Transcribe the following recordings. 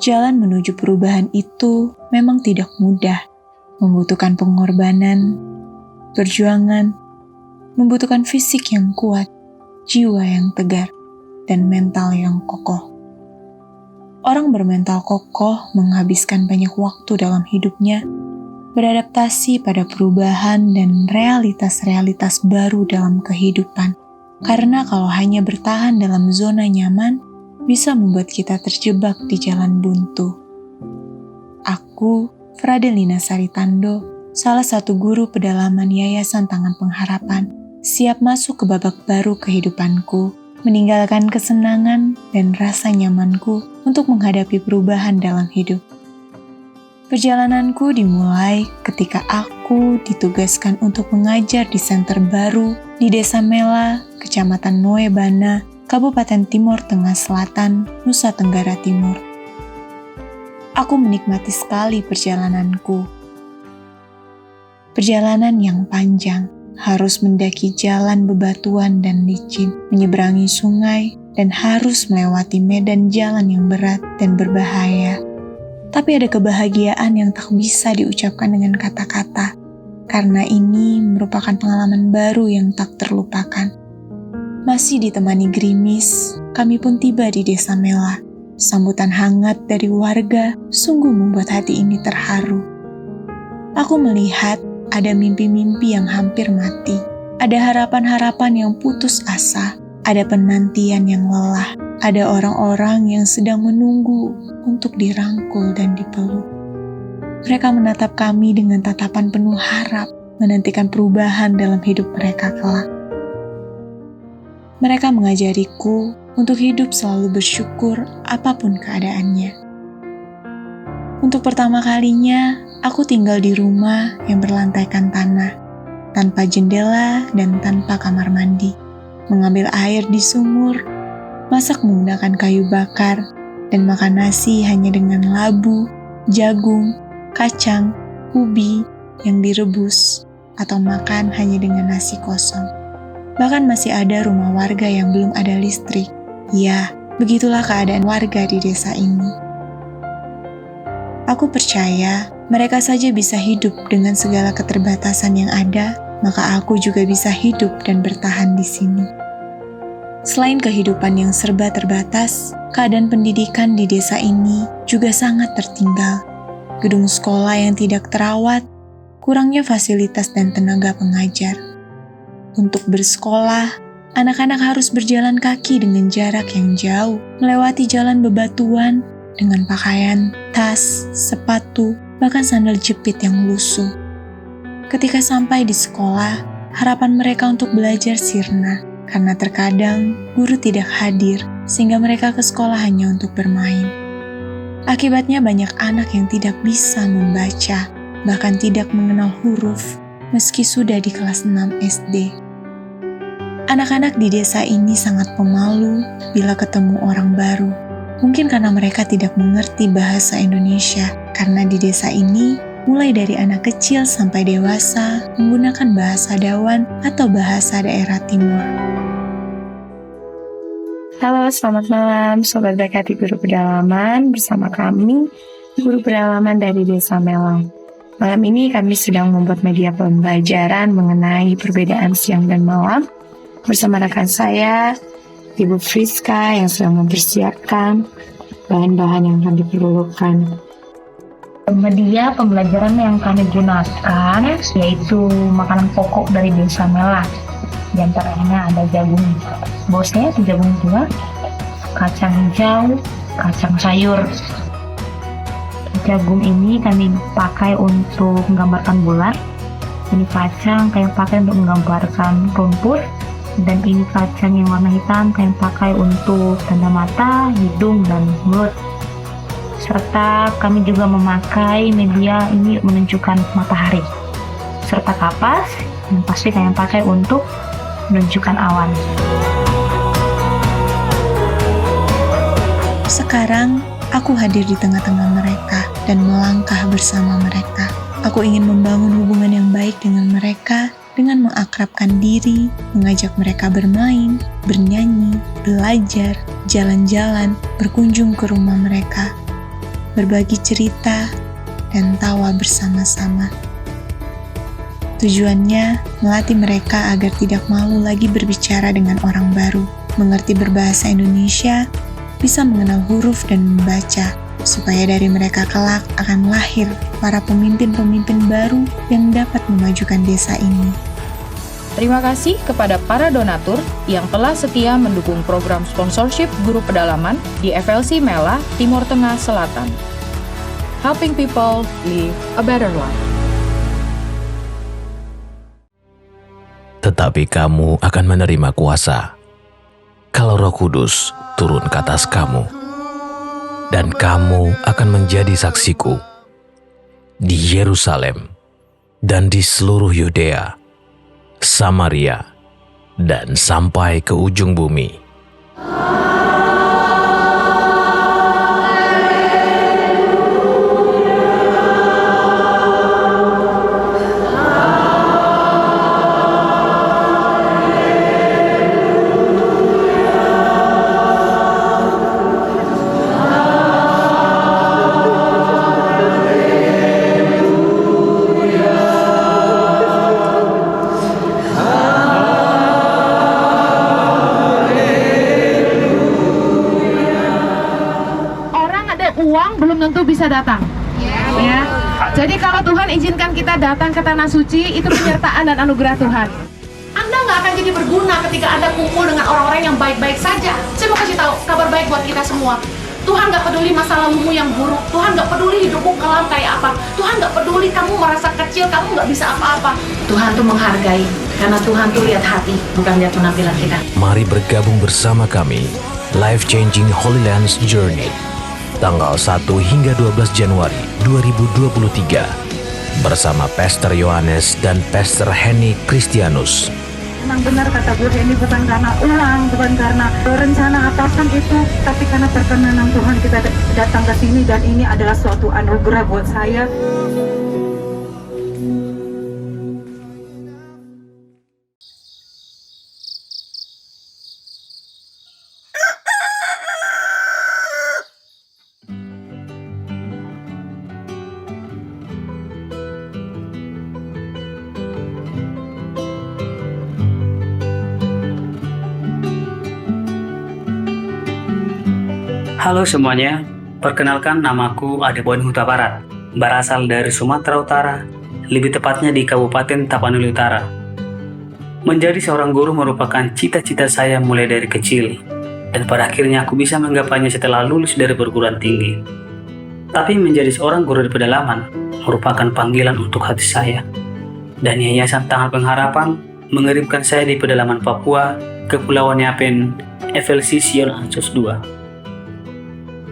Jalan menuju perubahan itu memang tidak mudah, membutuhkan pengorbanan, perjuangan, membutuhkan fisik yang kuat, jiwa yang tegar, dan mental yang kokoh. Orang bermental kokoh menghabiskan banyak waktu dalam hidupnya, beradaptasi pada perubahan dan realitas-realitas baru dalam kehidupan. Karena kalau hanya bertahan dalam zona nyaman, bisa membuat kita terjebak di jalan buntu. Aku, Fradelina Saritando, salah satu guru pedalaman Yayasan Tangan Pengharapan, siap masuk ke babak baru kehidupanku, meninggalkan kesenangan dan rasa nyamanku untuk menghadapi perubahan dalam hidup. Perjalananku dimulai ketika aku ditugaskan untuk mengajar di senter baru di Desa Mela, Kecamatan Noebana, Kabupaten Timor Tengah Selatan, Nusa Tenggara Timur. Aku menikmati sekali perjalananku. Perjalanan yang panjang, harus mendaki jalan bebatuan dan licin, menyeberangi sungai, dan harus melewati medan jalan yang berat dan berbahaya. Tapi ada kebahagiaan yang tak bisa diucapkan dengan kata-kata, karena ini merupakan pengalaman baru yang tak terlupakan. Masih ditemani gerimis, kami pun tiba di Desa Mela. Sambutan hangat dari warga sungguh membuat hati ini terharu. Aku melihat ada mimpi-mimpi yang hampir mati, ada harapan-harapan yang putus asa, ada penantian yang lelah, ada orang-orang yang sedang menunggu untuk dirangkul dan dipeluk. Mereka menatap kami dengan tatapan penuh harap, menantikan perubahan dalam hidup mereka kelak. Mereka mengajariku untuk hidup selalu bersyukur apapun keadaannya. Untuk pertama kalinya, aku tinggal di rumah yang berlantaikan tanah, tanpa jendela dan tanpa kamar mandi. Mengambil air di sumur, masak menggunakan kayu bakar, dan makan nasi hanya dengan labu, jagung, kacang, ubi yang direbus, atau makan hanya dengan nasi kosong. Bahkan masih ada rumah warga yang belum ada listrik. Ya, begitulah keadaan warga di desa ini. Aku percaya mereka saja bisa hidup dengan segala keterbatasan yang ada, maka aku juga bisa hidup dan bertahan di sini. Selain kehidupan yang serba terbatas, keadaan pendidikan di desa ini juga sangat tertinggal. Gedung sekolah yang tidak terawat, kurangnya fasilitas dan tenaga pengajar. Untuk bersekolah, anak-anak harus berjalan kaki dengan jarak yang jauh, melewati jalan bebatuan dengan pakaian, tas, sepatu, bahkan sandal jepit yang lusuh. Ketika sampai di sekolah, harapan mereka untuk belajar sirna, karena terkadang guru tidak hadir, sehingga mereka ke sekolah hanya untuk bermain. Akibatnya banyak anak yang tidak bisa membaca, bahkan tidak mengenal huruf, meski sudah di kelas 6 SD. Anak-anak di desa ini sangat pemalu bila ketemu orang baru. Mungkin karena mereka tidak mengerti bahasa Indonesia, karena di desa ini, mulai dari anak kecil sampai dewasa, menggunakan bahasa Dawan atau bahasa daerah timur. Halo, selamat malam Sobat Berkati Guru Pedalaman. Bersama kami, Guru Pedalaman dari Desa Mela. Malam ini kami sedang membuat media pembelajaran mengenai perbedaan siang dan malam bersama rekan saya, Ibu Friska, yang sedang mempersiapkan bahan-bahan yang akan diperlukan. Media pembelajaran yang kami gunakan yaitu makanan pokok dari Desa Mela. Di antaranya ada jagung bosnya, jagung tua, kacang hijau, kacang sayur. Jagung ini kami pakai untuk menggambarkan bulan. Ini kacang kami pakai untuk menggambarkan rumput. Dan ini kacang yang warna hitam kami pakai untuk tanda mata, hidung, dan mulut. serta kami juga memakai media ini menunjukkan matahari, serta kapas yang pasti kami pakai untuk menunjukkan awan. Sekarang, aku hadir di tengah-tengah mereka dan melangkah bersama mereka. Aku ingin membangun hubungan yang baik dengan mereka dengan mengakrabkan diri, mengajak mereka bermain, bernyanyi, belajar, jalan-jalan, berkunjung ke rumah mereka, berbagi cerita, dan tawa bersama-sama. Tujuannya, melatih mereka agar tidak malu lagi berbicara dengan orang baru, mengerti berbahasa Indonesia, bisa mengenal huruf dan membaca, supaya dari mereka kelak akan lahir para pemimpin-pemimpin baru yang dapat memajukan desa ini. Terima kasih kepada para donatur yang telah setia mendukung program sponsorship guru pedalaman di FLC Mela, Timur Tengah Selatan. Helping people live a better life. Tetapi kamu akan menerima kuasa kalau Roh Kudus turun ke atas kamu, dan kamu akan menjadi saksiku di Yerusalem dan di seluruh Yudea, Samaria, dan sampai ke ujung bumi. Uang belum tentu bisa datang. Ya. Jadi kalau Tuhan izinkan kita datang ke tanah suci, itu penyertaan dan anugerah Tuhan. Anda nggak akan jadi berguna ketika Anda kumpul dengan orang-orang yang baik-baik saja. Saya mau kasih tahu kabar baik buat kita semua. Tuhan nggak peduli masa lalumu yang buruk. Tuhan nggak peduli hidupmu kelam kayak apa. Tuhan nggak peduli kamu merasa kecil, kamu nggak bisa apa-apa. Tuhan tuh menghargai, karena Tuhan tuh lihat hati, bukan lihat penampilan kita. Mari bergabung bersama kami, Life Changing Holy Lands Journey, tanggal 1 hingga 12 Januari 2023 bersama Pastor Yohanes dan Pastor Henny Kristianus. Memang benar kata Bu Henny, bukan karena uang, bukan karena rencana atasan itu, tapi karena perkenanan Tuhan kita datang ke sini, dan ini adalah suatu anugerah buat saya. Halo semuanya, perkenalkan namaku Adeboen Huta Barat, berasal dari Sumatera Utara, lebih tepatnya di Kabupaten Tapanuli Utara. Menjadi seorang guru merupakan cita-cita saya mulai dari kecil, dan pada akhirnya aku bisa menggapainya setelah lulus dari perguruan tinggi. Tapi menjadi seorang guru di pedalaman merupakan panggilan untuk hati saya, dan Yayasan Tangan Pengharapan mengirimkan saya di pedalaman Papua, Kepulauan Yapen, FLC Sion Ansos II.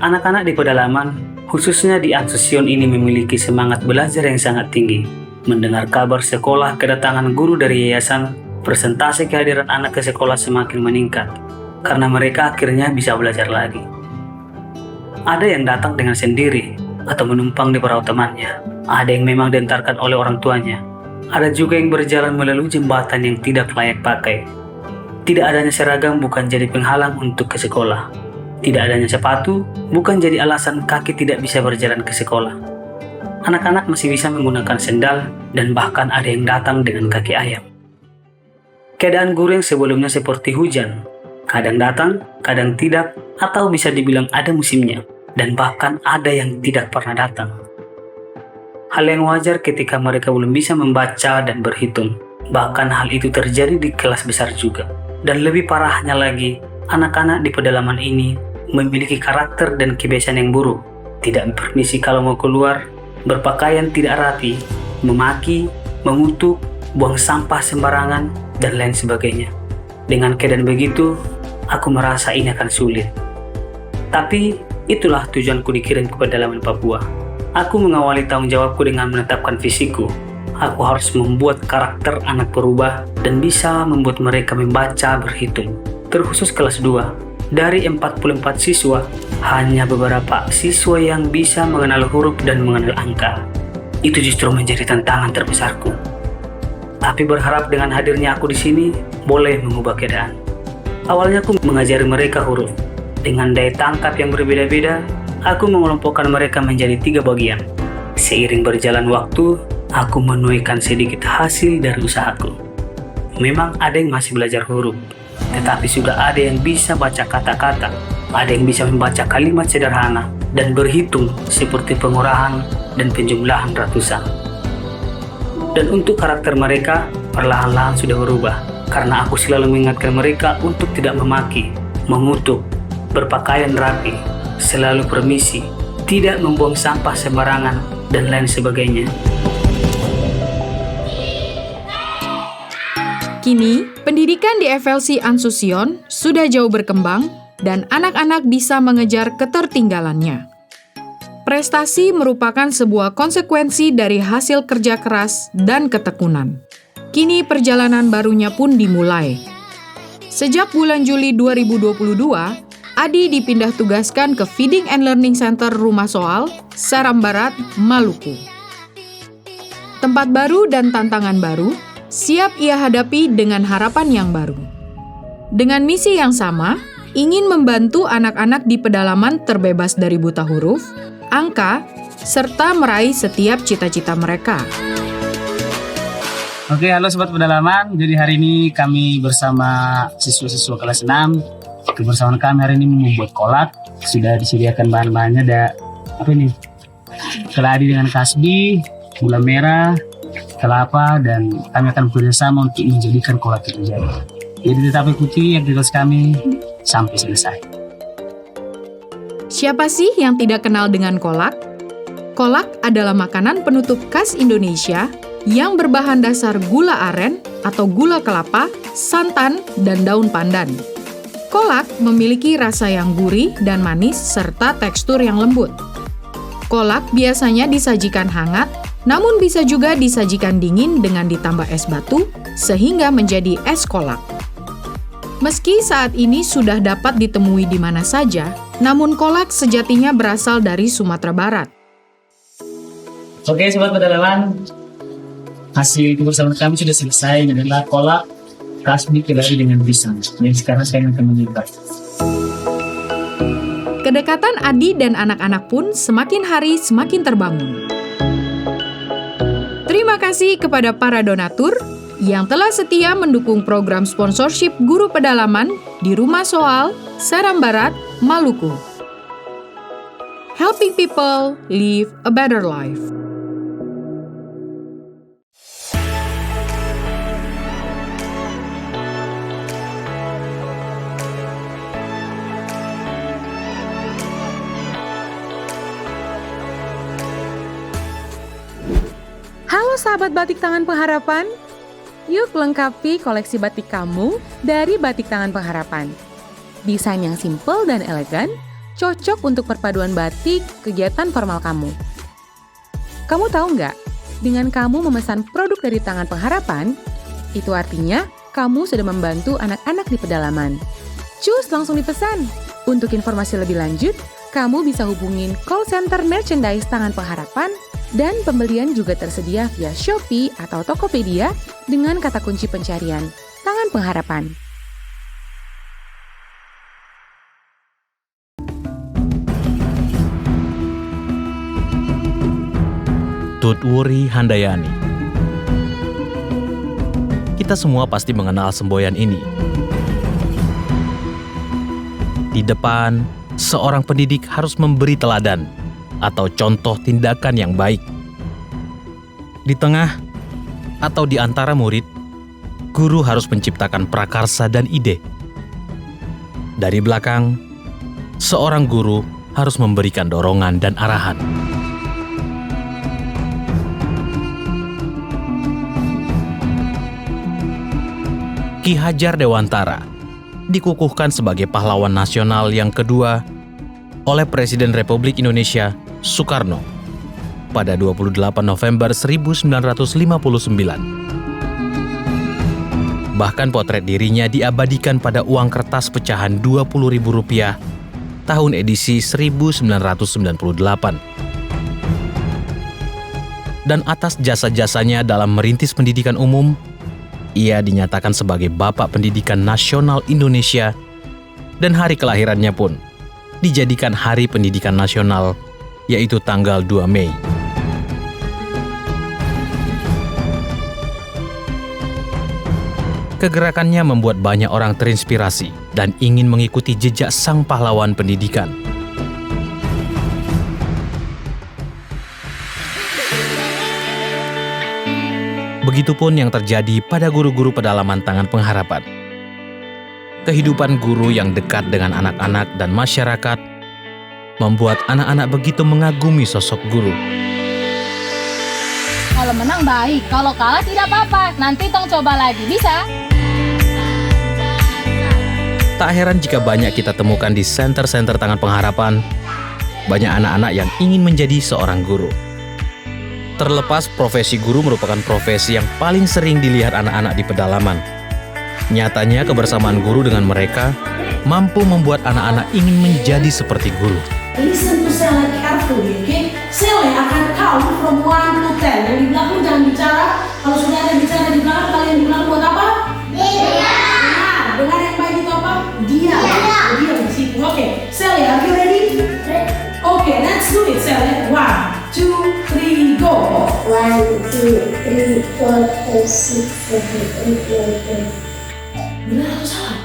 Anak-anak di pedalaman, khususnya di Ansos Sion ini memiliki semangat belajar yang sangat tinggi. Mendengar kabar sekolah kedatangan guru dari yayasan, persentase kehadiran anak ke sekolah semakin meningkat, karena mereka akhirnya bisa belajar lagi. Ada yang datang dengan sendiri, atau menumpang di perahu temannya. Ada yang memang diantarkan oleh orang tuanya. Ada juga yang berjalan melalui jembatan yang tidak layak pakai. Tidak adanya seragam bukan jadi penghalang untuk ke sekolah. Tidak adanya sepatu bukan jadi alasan kaki tidak bisa berjalan ke sekolah. Anak-anak masih bisa menggunakan sendal, dan bahkan ada yang datang dengan kaki ayam. Keadaan guru yang sebelumnya seperti hujan, kadang datang, kadang tidak, atau bisa dibilang ada musimnya, dan bahkan ada yang tidak pernah datang. Hal yang wajar ketika mereka belum bisa membaca dan berhitung. Bahkan hal itu terjadi di kelas besar juga. Dan lebih parahnya lagi, anak-anak di pedalaman ini memiliki karakter dan kebiasaan yang buruk, tidak permisi kalau mau keluar, berpakaian tidak rapi, memaki, mengutuk, buang sampah sembarangan, dan lain sebagainya. Dengan keadaan begitu, aku merasa ini akan sulit. Tapi Itulah tujuanku dikirim ke pedalaman Papua. Aku mengawali tanggung jawabku dengan menetapkan visiku. Aku harus membuat karakter anak berubah dan bisa membuat mereka membaca berhitung. Terkhusus kelas 2. Dari 44 siswa, hanya beberapa siswa yang bisa mengenal huruf dan mengenal angka. Itu justru menjadi tantangan terbesarku. Tapi berharap dengan hadirnya aku di sini boleh mengubah keadaan. Awalnya aku mengajari mereka huruf. Dengan daya tangkap yang berbeda-beda, aku mengelompokkan mereka menjadi 3 bagian. Seiring berjalan waktu, aku menuaikan sedikit hasil dari usahaku. Memang ada yang masih belajar huruf, tetapi sudah ada yang bisa baca kata-kata, ada yang bisa membaca kalimat sederhana, dan berhitung seperti pengurahan dan penjumlahan ratusan. Dan untuk karakter mereka, perlahan-lahan sudah berubah, karena aku selalu mengingatkan mereka untuk tidak memaki, mengutuk, berpakaian rapi, selalu permisi, tidak membuang sampah sembarangan, dan lain sebagainya. Kini, pendidikan di FLC Ansusion sudah jauh berkembang dan anak-anak bisa mengejar ketertinggalannya. Prestasi merupakan sebuah konsekuensi dari hasil kerja keras dan ketekunan. Kini perjalanan barunya pun dimulai. Sejak bulan Juli 2022, Adi dipindah tugaskan ke Feeding and Learning Center Rumah Soal, Seram Barat, Maluku. Tempat baru dan tantangan baru siap ia hadapi dengan harapan yang baru. Dengan misi yang sama, ingin membantu anak-anak di pedalaman terbebas dari buta huruf, angka, serta meraih setiap cita-cita mereka. Oke, halo Sobat Pedalaman. Jadi hari ini kami bersama siswa-siswa kelas 6. Kebersamaan kami hari ini membuat kolak. Sudah disediakan bahan-bahannya, ada apa ini? Keladi dengan kasbi, gula merah, kelapa, dan kami akan bekerjasama untuk menjadikan kolak itu jadi. Jadi tetap ikuti aktivitas kami sampai selesai. Siapa sih yang tidak kenal dengan kolak? Kolak adalah makanan penutup khas Indonesia yang berbahan dasar gula aren atau gula kelapa, santan, dan daun pandan. Kolak memiliki rasa yang gurih dan manis serta tekstur yang lembut. Kolak biasanya disajikan hangat, namun bisa juga disajikan dingin dengan ditambah es batu, sehingga menjadi es kolak. Meski saat ini sudah dapat ditemui di mana saja, namun kolak sejatinya berasal dari Sumatera Barat. Oke, Sobat Pedalaman, hasil kebersamaan kami sudah selesai. Ini adalah kolak kasbi keladi dengan pisang. Yang sekarang saya akan mencoba. Kedekatan Adi dan anak-anak pun semakin hari semakin terbangun. Terima kasih kepada para donatur yang telah setia mendukung program sponsorship guru pedalaman di Rumah Soal, Seram Barat, Maluku. Helping people live a better life. Halo sahabat Batik Tangan Pengharapan, yuk lengkapi koleksi batik kamu dari Batik Tangan Pengharapan. Desain yang simple dan elegan, cocok untuk perpaduan batik kegiatan formal kamu. Kamu tahu nggak, dengan kamu memesan produk dari Tangan Pengharapan, itu artinya kamu sudah membantu anak-anak di pedalaman. Cus, langsung dipesan. Untuk informasi lebih lanjut, kamu bisa hubungin call center merchandise Tangan Pengharapan, dan pembelian juga tersedia via Shopee atau Tokopedia dengan kata kunci pencarian Tangan Pengharapan. Tutwuri Handayani. Kita semua pasti mengenal semboyan ini. Di depan, seorang pendidik harus memberi teladan atau contoh tindakan yang baik. Di tengah atau di antara murid, guru harus menciptakan prakarsa dan ide. Dari belakang, seorang guru harus memberikan dorongan dan arahan. Ki Hajar Dewantara dikukuhkan sebagai pahlawan nasional yang kedua oleh Presiden Republik Indonesia Soekarno pada 28 November 1959. Bahkan potret dirinya diabadikan pada uang kertas pecahan Rp20.000 tahun edisi 1998. Dan atas jasa-jasanya dalam merintis pendidikan umum, ia dinyatakan sebagai Bapak Pendidikan Nasional Indonesia dan hari kelahirannya pun dijadikan Hari Pendidikan Nasional, yaitu tanggal 2 Mei. Kegerakannya membuat banyak orang terinspirasi dan ingin mengikuti jejak sang pahlawan pendidikan. Begitupun yang terjadi pada guru-guru pedalaman Tangan Pengharapan. Kehidupan guru yang dekat dengan anak-anak dan masyarakat membuat anak-anak begitu mengagumi sosok guru. Kalau menang baik, kalau kalah tidak apa-apa. Nanti tong coba lagi, bisa? Tak heran jika banyak kita temukan di senter-senter Tangan Pengharapan, banyak anak-anak yang ingin menjadi seorang guru. Terlepas profesi guru merupakan profesi yang paling sering dilihat anak-anak di pedalaman. Nyatanya kebersamaan guru dengan mereka mampu membuat anak-anak ingin menjadi seperti guru. Listen to Sally carefully, okay? Sally akan count from 1 to 10. Yang di belakang jangan bicara. Kalau sudah ada bicara di belakang, kalian di belakang buat apa? Dengar. Dengar yang baik itu apa? Dia di situ. Okay. Sally, are you ready? Okay, let's do it, Sally. 1, 2, 3, go. 1, 2, 3, 4, 5, 6, 7, 8, 9. Benar atau salah?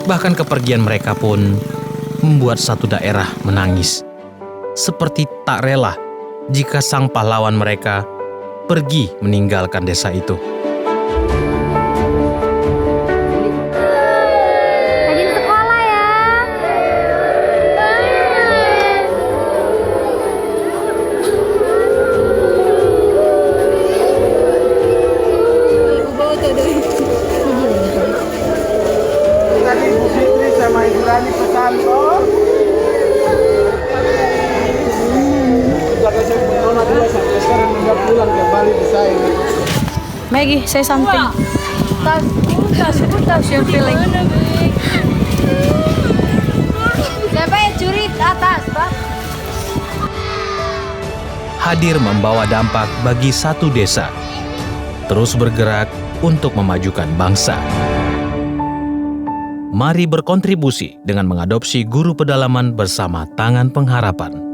Bahkan kepergian mereka pun membuat satu daerah menangis. Seperti tak rela jika sang pahlawan mereka pergi meninggalkan desa itu. Rajin sekolah ya. Tadi Bu Fitri sama Ibu Rani pesan kok. Jaga saya Corona dulu sampai sekarang nggak pulang kembali ke saya. Maggie, say something. Tas your feeling. Siapa yang curi ke atas, Pak? Hadir membawa dampak bagi satu desa, terus bergerak untuk memajukan bangsa. Mari berkontribusi dengan mengadopsi guru pedalaman bersama Tangan Pengharapan.